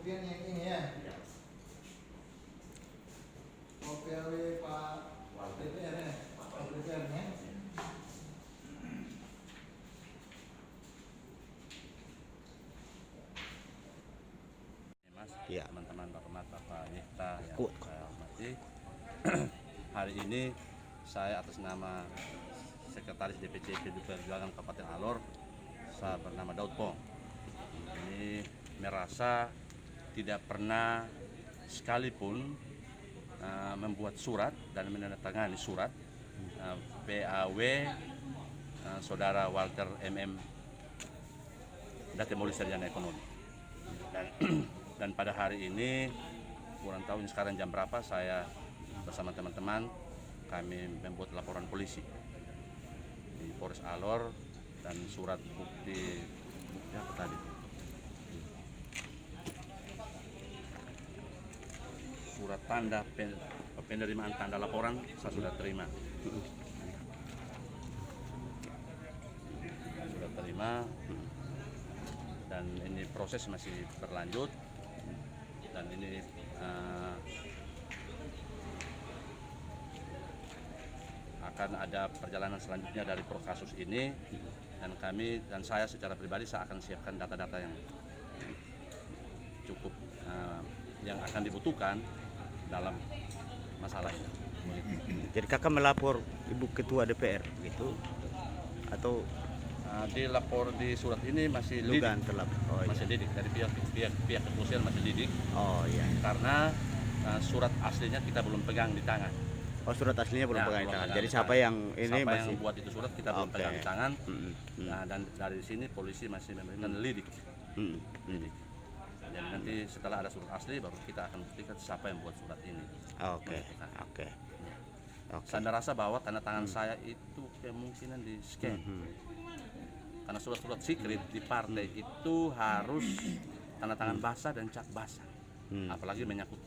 kopian yang ini ya. Kopian Pak DPR ya, Pak DPR nya. Mas, Ya. teman-teman Bapak Yekta yang saya hormati. Hari ini saya atas nama Sekretaris DPC PDI Perjuangan Kabupaten Alor, saya bernama Daud Pong. Ini merasa tidak pernah sekalipun membuat surat dan menandatangani surat PAW saudara Walter MM Datimoli Sarjana Ekonomi. Dan pada hari ini, kurang tahu ini sekarang jam berapa, saya bersama teman-teman kami membuat laporan polisi di Polres Alor dan surat bukti apa tadi? Surat tanda penerimaan tanda laporan saya sudah terima. Sudah terima dan ini proses masih berlanjut. Dan ini akan ada perjalanan selanjutnya dari kasus ini, dan saya secara pribadi saya akan siapkan data-data yang cukup yang akan dibutuhkan dalam masalah ini. Jadi kakak melapor Ibu Ketua DPR gitu atau dilapor di surat ini masih lidik. dugaan terlapor? Oh, masih lidik dari pihak kepolisian, masih lidik. Oh iya. Karena surat aslinya kita belum pegang di tangan. Oh, surat aslinya belum Ya, pegang di belum tangan. pegang Jadi di siapa tangan. yang ini Siapa masih yang buat itu surat kita belum Oke. pegang di tangan. Mm-mm. Nah, dan dari sini polisi masih memberikan lidik. Mm-mm. Lidik. Dan nanti setelah ada surat asli baru kita akan buktikan siapa yang buat surat ini. Oke. Oke. Oke. Saya rasa bahwa tanda tangan saya itu kemungkinan di scan. Karena surat-surat secret di partai itu harus tanda tangan basah dan cap basah. Apalagi menyangkut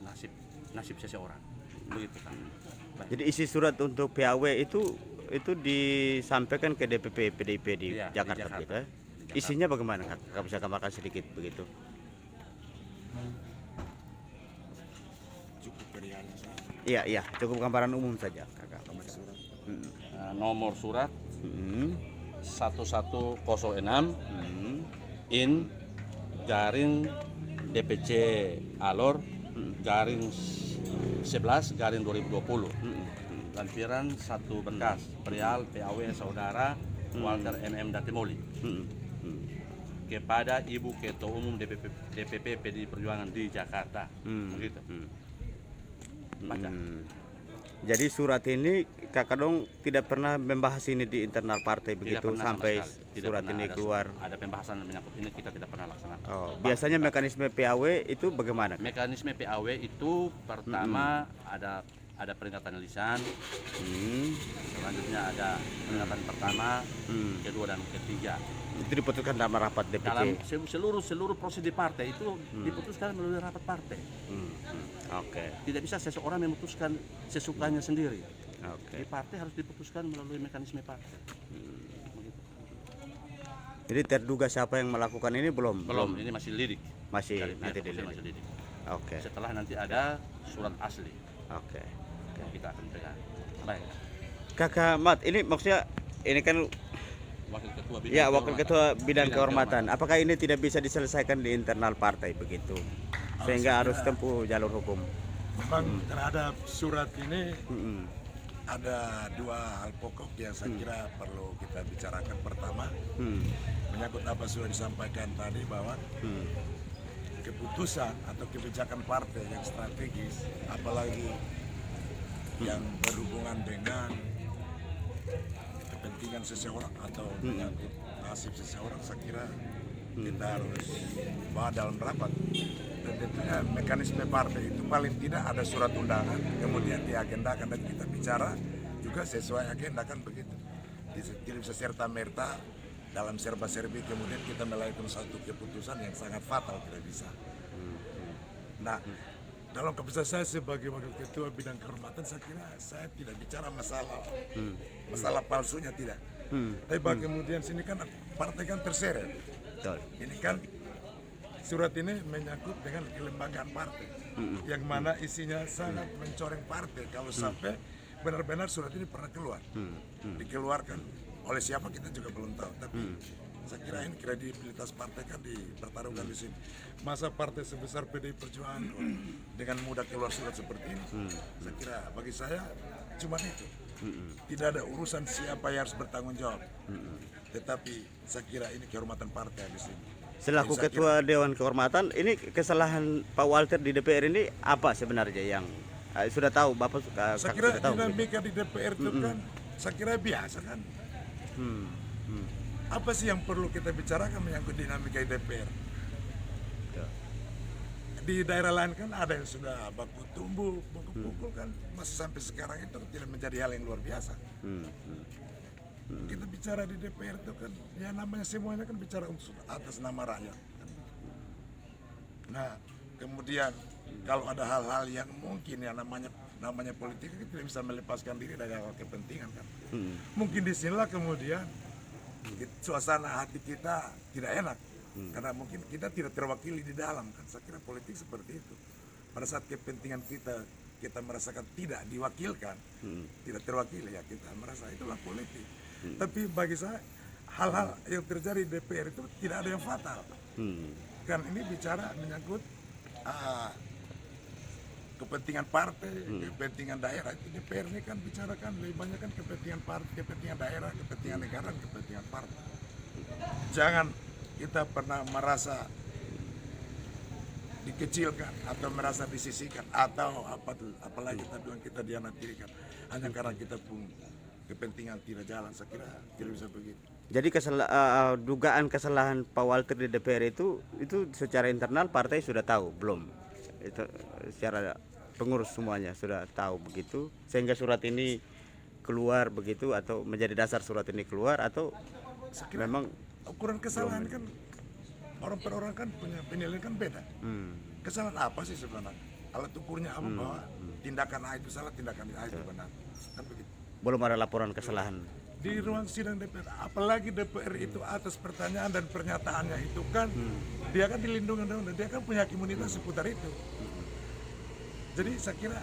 nasib seseorang. Begitu kan. Baik. Jadi isi surat untuk PAW itu disampaikan ke DPP PDIP di Iya, Jakarta, di Jakarta. gitu. Di Jakarta. Isinya bagaimana, Kak? Kakak bisa gambarkan sedikit begitu? Cukup perihalnya saya. Iya, cukup gambaran umum saja, Kakak. Nomor surat. Nomor surat Mm-mm. 1106 in garing DPC Alor garing 11 garing 2020 lampiran 1 berkas perihal PAW saudara Walter MM Datimoli kepada Ibu Ketua Umum DPP PDI Perjuangan di Jakarta. Begitu. Baca. Jadi surat ini kakak dong tidak pernah membahas ini di internal partai Tidak begitu pernah sama sampai sekali. Tidak surat pernah ini ada keluar. Ada pembahasan menyangkut ini kita tidak pernah laksanakan. Oh, biasanya mekanisme PAW itu bagaimana, Kak? Mekanisme PAW itu pertama ada peringatan lisan, selanjutnya ada peringatan pertama, kedua dan ketiga. Itu diputuskan dalam rapat Dalam DPC. seluruh proses di partai itu diputuskan melalui rapat partai. Oke. Tidak bisa seseorang memutuskan sesukanya sendiri. Oke. Di partai harus diputuskan melalui mekanisme partai. Begitu. Jadi terduga siapa yang melakukan ini belum? Belum, ini masih lidik. Masih Dari pihak nanti kepolisian dilihat. masih lidik. Oke. Setelah nanti ada surat asli, Oke. kita akan pegang. Baik. Kakak Mat, ini maksudnya ini kan Wakil Ketua Bidang ya wakil Kehormatan. ketua bidang Bidang kehormatan. Apakah ini tidak bisa diselesaikan di internal partai begitu? Sehingga harus tempuh jalur hukum. Memang terhadap surat ini Mm-mm. ada dua hal pokok yang saya kira perlu kita bicarakan. Pertama, menyangkut apa sudah disampaikan tadi bahwa keputusan atau kebijakan partai yang strategis, apalagi yang berhubungan dengan kepentingan seseorang atau menyangkut nasib seseorang, saya kira kita harus bahas dalam rapat. Dan tentunya mekanisme partai itu paling tidak ada surat undangan, kemudian diagendakan dan kita bicara juga sesuai agenda, kan begitu. Tidak bisa serta-merta dalam serba-serbi kemudian kita melakukan satu keputusan yang sangat fatal, tidak bisa. Nah, dalam kapasitas saya sebagai wakil ketua bidang kehormatan, saya kira saya tidak bicara masalah palsunya, tidak. Tapi kemudian sini kan partai kan terseret. Betul. Ini kan surat ini menyangkut dengan kelembagaan partai, yang mana isinya sangat mencoreng partai. Kalau sampai benar-benar surat ini pernah keluar, dikeluarkan oleh siapa kita juga belum tahu. Tapi saya kira ini kredibilitas partai kan dipertaruhkan di sini. Masa partai sebesar PDI Perjuangan kok dengan mudah keluar surat seperti ini? Saya kira bagi saya cuma itu. Tidak ada urusan siapa yang harus bertanggung jawab. Tetapi saya kira ini kehormatan partai di sini. Selaku Jadi saya Ketua Dewan Kehormatan, ini kesalahan Pak Walter di DPR ini apa sebenarnya yang sudah tahu Bapak Saya kira sudah tahu? dinamika di DPR itu kan saya kira biasa kan. Apa sih yang perlu kita bicarakan menyangkut dinamika di DPR? Di daerah lain kan ada yang sudah baku tumbuh, baku pukul kan, masih sampai sekarang itu tidak menjadi hal yang luar biasa. Kita bicara di DPR itu kan, ya namanya semuanya kan bicara untuk atas nama rakyat. Nah, kemudian kalau ada hal-hal yang mungkin ya namanya politik kita tidak bisa melepaskan diri dari hal kepentingan kan. Mungkin disinilah kemudian suasana hati kita tidak enak karena mungkin kita tidak terwakili di dalam kan. Saya kira politik seperti itu. Pada saat kepentingan kita merasakan tidak diwakilkan, tidak terwakili ya kita merasa itulah politik. Tapi bagi saya hal-hal yang terjadi di DPR itu tidak ada yang fatal. Kan ini bicara menyangkut kepentingan partai, kepentingan daerah. Itu DPR ini kan bicarakan lebih banyak kan kepentingan partai, kepentingan daerah, kepentingan negara, kepentingan partai. Jangan kita pernah merasa dikecilkan atau merasa disisihkan atau apalagi kita bilang kita dianaktirikan hanya karena kita pun kepentingan tidak jalan. Saya kira tidak bisa begitu. Jadi dugaan kesalahan Pak Walter di DPR itu secara internal partai sudah tahu belum? Itu secara pengurus semuanya sudah tahu begitu sehingga surat ini keluar begitu atau menjadi dasar surat ini keluar atau memang ukuran kesalahan kan orang per orang kan punya penilaian kan beda. Kesalahan apa sih sebenarnya? Alat ukurnya apa bahwa tindakan A itu salah, tindakan A itu benar. Kan begitu. belum ada laporan kesalahan Di ruang sidang DPR, apalagi DPR itu atas pertanyaan dan pernyataannya itu kan dia kan dilindungi undang-undang, dia kan punya imunitas seputar itu. Jadi saya kira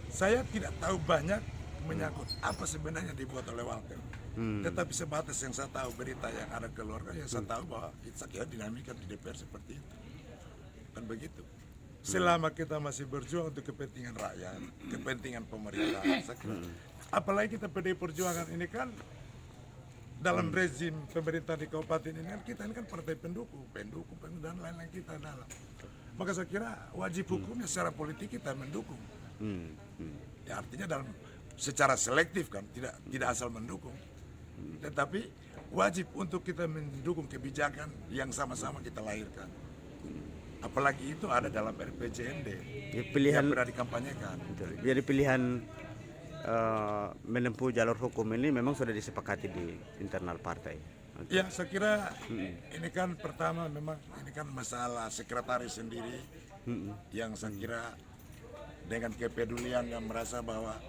saya tidak tahu banyak menyangkut apa sebenarnya dibuat oleh Walter. Tetapi sebatas yang saya tahu berita yang ada keluarga, yang saya tahu bahwa saya kira dinamika di DPR seperti itu. Kan begitu. Selama kita masih berjuang untuk kepentingan rakyat, kepentingan pemerintah, saya kira. Apalagi kita PDI Perjuangan ini kan dalam rezim pemerintah di kabupaten ini kan kita ini kan partai pendukung dan lain-lain kita dalam. Maka saya kira wajib hukumnya secara politik kita mendukung. Ya artinya dalam secara selektif kan, tidak asal mendukung. Tetapi wajib untuk kita mendukung kebijakan yang sama-sama kita lahirkan. Apalagi itu ada dalam RPJMD ya, pilihan yang pernah dikampanyekan. betul. Jadi pilihan menempuh jalur hukum ini memang sudah disepakati di internal partai. Ya saya kira ini kan pertama memang ini kan masalah sekretaris sendiri yang saya kira dengan kepedulian yang merasa bahwa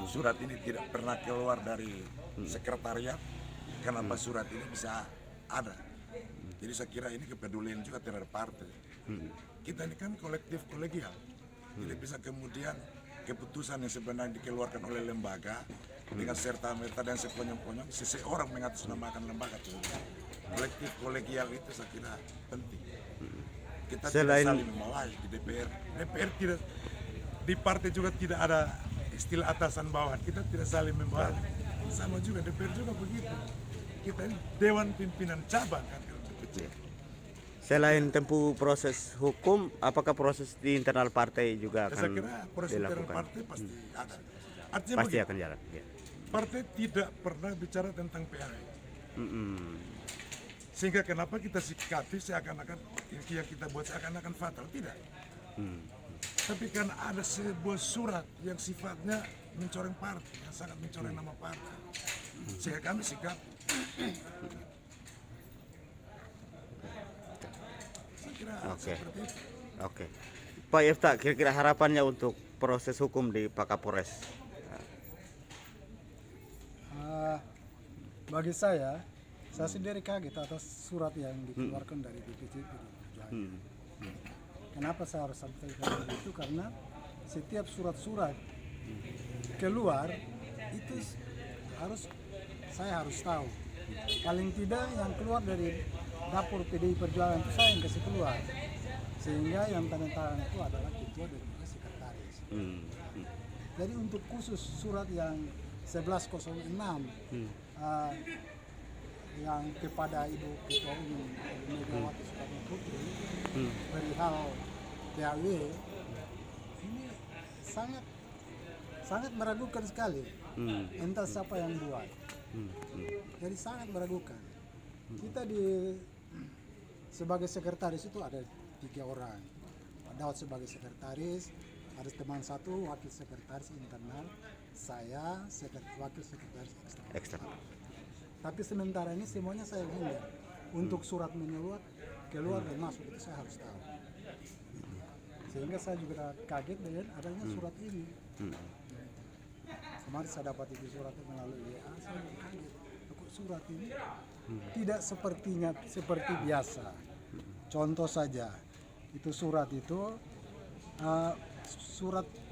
surat ini tidak pernah keluar dari sekretariat, kenapa surat ini bisa ada. Jadi saya kira ini kepedulian juga terhadap partai. Kita ini kan kolektif kolegial, tidak bisa kemudian keputusan yang sebenarnya dikeluarkan oleh lembaga dengan serta-merta dan sekonyong-konyong seseorang mengatasnamakan lembaga tersebut. Kolektif kolegial itu saya kira penting. Kita tidak saling memawai di DPR. DPR tidak, di partai juga tidak ada istilah atasan bawahan. Kita tidak saling memawai. Sama juga DPR juga begitu. Kita ini Dewan Pimpinan Cabang kan kalau kecil. Selain tempuh proses hukum, apakah proses di internal partai juga akan Saya kira proses internal dilakukan? partai pasti ada. Artinya Pasti begini, akan jalan. Ya. partai tidak pernah bicara tentang PRI. Sehingga kenapa kita sikapi seakan-akan yang kita buat seakan-akan fatal, tidak. Tapi kan ada sebuah surat yang sifatnya mencoreng partai, yang sangat mencoreng nama partai. Sehingga kami sikap Oke. Pak Yefta, kira-kira harapannya untuk proses hukum di Pak Kapolres? Bagi saya sendiri kaget atas surat yang dikeluarkan dari DPC PD Perjuangan. Hmm. Kenapa saya harus sampaikan itu? Karena setiap surat-surat keluar itu saya harus tahu. Paling tidak yang keluar dari dapur PDI Perjuangan itu saya yang kasih keluar. Sehingga yang tanda tangan itu adalah ketua dan juga sekretaris. Hmm. Jadi untuk khusus surat yang 1106 yang kepada Ibu Ketua Umum Megawati Soekarno Putri perihal PAW ini sangat meragukan sekali. Entah siapa yang buat. Jadi sangat meragukan. Kita sebagai sekretaris itu ada 3 orang. Pak Daud sebagai sekretaris, ada teman satu wakil sekretaris internal, saya wakil sekretaris eksternal. Tapi sementara ini semuanya saya hindar. Untuk surat keluar dan masuk itu saya harus tahu. Sehingga saya juga kaget dengan adanya surat ini. Kemarin saya dapat itu surat melalui WA, saya juga kaget. Kok surat ini tidak seperti biasa. Contoh saja, itu surat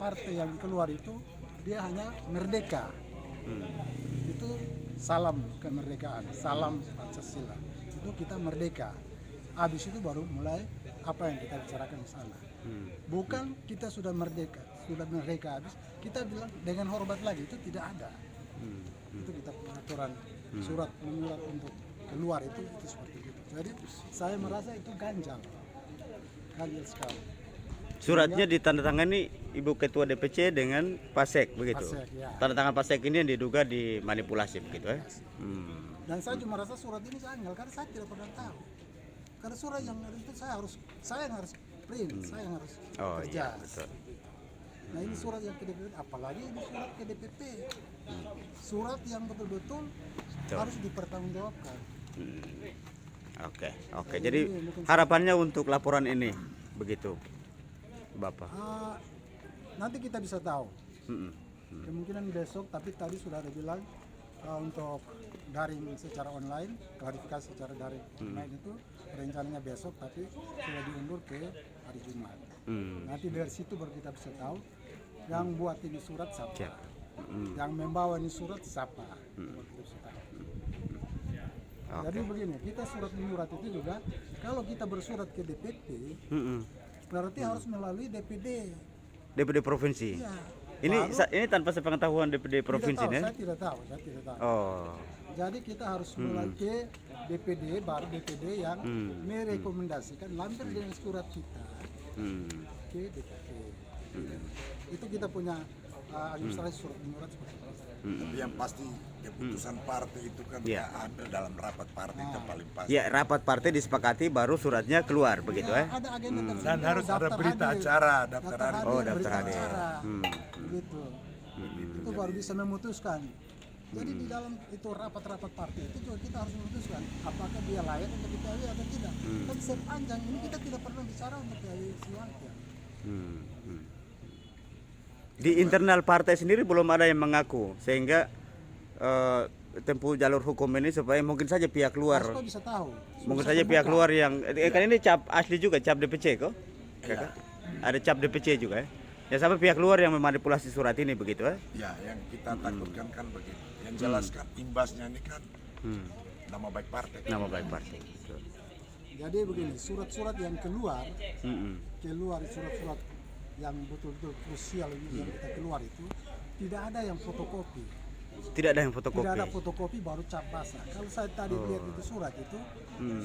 partai yang keluar itu dia hanya merdeka. Itu salam kemerdekaan, salam Pancasila. Itu kita merdeka. Habis itu baru mulai apa yang kita bicarakan di sana. Bukan kita sudah merdeka habis kita bilang dengan hormat lagi, itu tidak ada. Itu kita pengaturan surat menyurat untuk keluar itu seperti itu. Jadi saya merasa itu ganjal sekali. Suratnya ditandatangani Ibu Ketua DPC dengan Pasek begitu. Pasek, ya. Tanda tangan Pasek ini yang diduga dimanipulasi begitu ya. Dan saya cuma merasa surat ini janggal karena saya tidak pernah tahu. Karena surat yang itu saya yang harus print, saya yang harus kerja. Iya, betul. Nah ini surat yang ke DPP, apalagi ini surat ke DPP. Surat yang betul-betul harus dipertanggungjawabkan. Oke. Jadi harapannya untuk laporan ini begitu, Bapak. Nanti kita bisa tahu. Kemungkinan besok, tapi tadi sudah ada bilang untuk daring secara online, klarifikasi secara daring online itu rencananya besok, tapi sudah diundur ke hari Jumat. Nanti dari situ baru kita bisa tahu yang buat ini surat siapa, yang membawa ini surat siapa. Baru kita bisa tahu. Jadi begini, kita surat menyurat itu juga kalau kita bersurat ke DPP, berarti harus melalui DPD provinsi. Ya. Ini tanpa sepengetahuan DPD provinsi ya? Saya tidak tahu. Oh. Jadi kita harus mulai ke DPD, baru DPD yang merekomendasikan lampir dengan surat kita ke DPP. Itu kita punya administrasi surat menyurat seperti itu. Tapi yang pasti keputusan partai itu kan kita ambil dalam rapat partai itu paling pasti. Ya, rapat partai disepakati baru suratnya keluar begitu ya. Ada agenda tersebut. Dan harus ada berita acara, daftar hadir. Oh, daftar berita hadir. acara. Begitu. Itu baru bisa memutuskan. Jadi di dalam itu rapat-rapat partai itu juga kita harus memutuskan apakah dia layak untuk dipilih atau tidak. Dan sepanjang ini kita tidak pernah bicara untuk pilih siwakil. Di internal partai sendiri belum ada yang mengaku sehingga tempuh jalur hukum ini supaya mungkin saja pihak luar. Kok bisa tahu? Mungkin saja pihak luar yang kan ini cap asli juga, cap DPC kok. Iya. Ada cap DPC juga ya. Ya sampai pihak luar yang memanipulasi surat ini begitu ya. Ya, yang kita takutkan kan begitu. Yang jelas kan imbasnya ini kan nama baik partai. Nama baik partai. Betul. Jadi begini, surat-surat yang keluar surat-surat yang betul-betul krusial yang kita keluar itu tidak ada yang fotokopi. Tidak ada yang fotokopi. Tidak ada fotokopi baru cap basah. Kalau saya tadi lihat itu surat itu,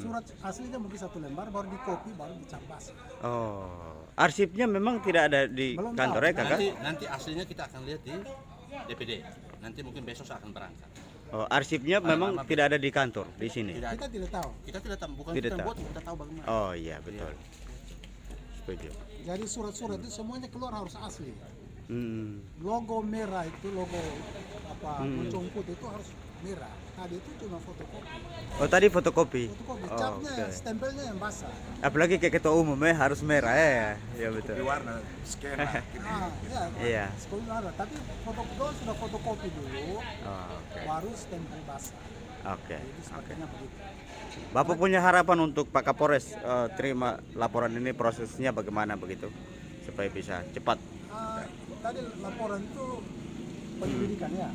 surat aslinya mungkin 1 lembar baru dikopi baru dicap basah. Oh, arsipnya memang tidak ada di Belum kantornya tahu. kakak? Nanti aslinya kita akan lihat di DPD. Nanti mungkin besok saya akan berangkat. Oh, arsipnya memang tidak ada di kantor di sini. Tidak ada. Kita tidak tahu. Kita tidak tahu, bukan Tidak kita tahu. buat, kita tahu bagaimana. Oh iya betul. Setuju. Jadi surat-surat itu semuanya keluar harus asli. Hmm. Logo merah itu logo moncong putih itu harus merah. Tadi itu cuma fotokopi. Oh tadi fotokopi. Fotokopi Oh, capnya, oke. stempelnya yang basah. Apalagi kayak ketua umumnya harus merah ya. Ya Di betul. warna skena. Iya. Sekolah ada. Tapi fotokopi sudah fotokopi dulu, Oh, oke. baru stempel basah. Oke. Jadi sepertinya begitu. Bapak punya harapan untuk Pak Kapolres terima laporan ini, prosesnya bagaimana begitu supaya bisa cepat? Tadi laporan itu penyelidikan ya.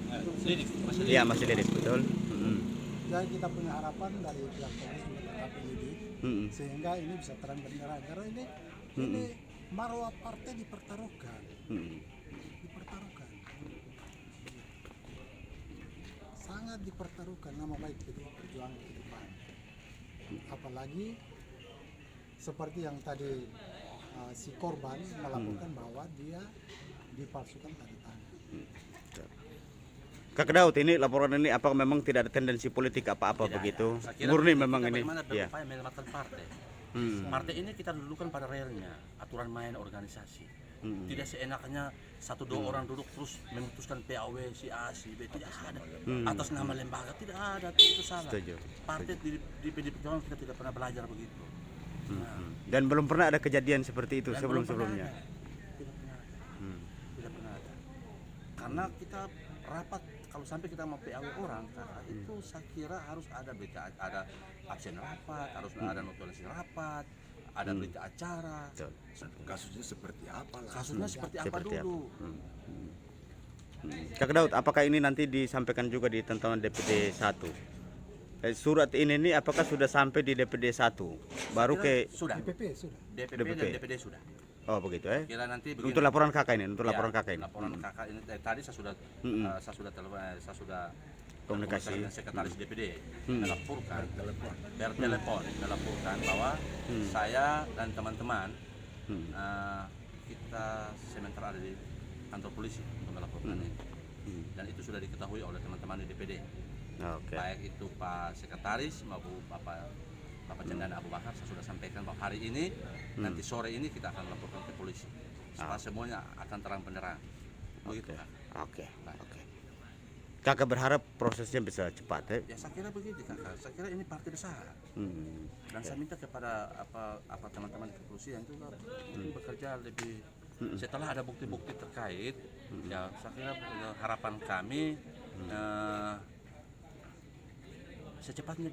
Iya, masih lidik betul. Jadi kita punya harapan dari pihak polisi juga tetap penyelidik sehingga ini bisa terang benderang karena ini marwah partai dipertaruhkan. Dipertaruhkan. Sangat dipertaruhkan nama baik PDI Perjuangan ke depan. Apalagi seperti yang tadi si korban melaporkan bahwa dia dipalsukan tanda tangan. Kak Daud, ini laporan ini apakah memang tidak ada tendensi politik apa-apa begitu? Murni memang ini. Bagaimana Ya. berupaya menyelamatkan partai. Partai ini kita dudukan pada realnya, aturan main organisasi. Tidak seenaknya 1-2 orang duduk terus memutuskan PAW si A si B, tidak ada. Atas nama lembaga tidak ada, itu salah. Setuju. Partai di PD Perjuangan kita tidak pernah belajar begitu. Dan belum pernah ada kejadian seperti itu Dan sebelum-sebelumnya. Tidak pernah ada. Karena kita rapat, kalau sampai kita mau PAW orang, itu saya kira harus ada berita, ada absen rapat, harus ada notulensi rapat, ada berita acara. Betul. Kasusnya seperti apa lah? Kasusnya seperti apa Seperti apa? dulu? Kak Daud, apakah ini nanti disampaikan juga di tentuan DPD 1? Surat ini nih apakah sudah sampai di DPD 1? Baru ke Sudah. DPP sudah. DPP DPP. dan DPD sudah. Oh begitu ya. Kira nanti begini. Untuk laporan kakak ini, untuk Ya, laporan kakak ini. Laporan kakak ini tadi saya sudah saya sudah Komunikasi. dengan sekretaris DPD melaporkan telepon melaporkan bahwa saya dan teman-teman kita sementara ada di kantor polisi untuk melaporkan ini. Dan itu sudah diketahui oleh teman-teman di DPD. Oke. Baik itu Pak Sekretaris maupun Bapak Cendana Abu Bakar, saya sudah sampaikan bahwa hari ini nanti sore ini kita akan laporkan ke polisi supaya semuanya akan terang benderang. Begitu, Kak. Oke. Kakak berharap prosesnya bisa cepat ya. Ya saya kira begitu, Kakak. Saya kira ini partai besar. Dan saya minta kepada apa teman-teman di kepolisian itu bekerja lebih setelah ada bukti-bukti terkait. Ya saya kira harapan kami secepatnya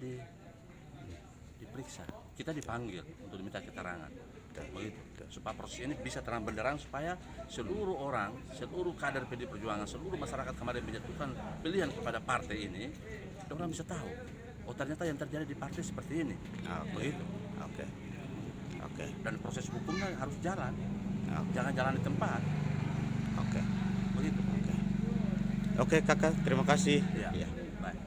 diperiksa, kita dipanggil untuk diminta keterangan, begitu, supaya proses ini bisa terang benderang, supaya seluruh orang, seluruh kader PD Perjuangan, seluruh masyarakat kemarin menjatuhkan pilihan kepada partai ini, orang bisa tahu, oh ternyata yang terjadi di partai seperti ini, begitu. Oke. Dan proses hukumnya harus jalan, jangan jalan di tempat, begitu. Oke kakak, terima kasih. Ya, Ya. baik.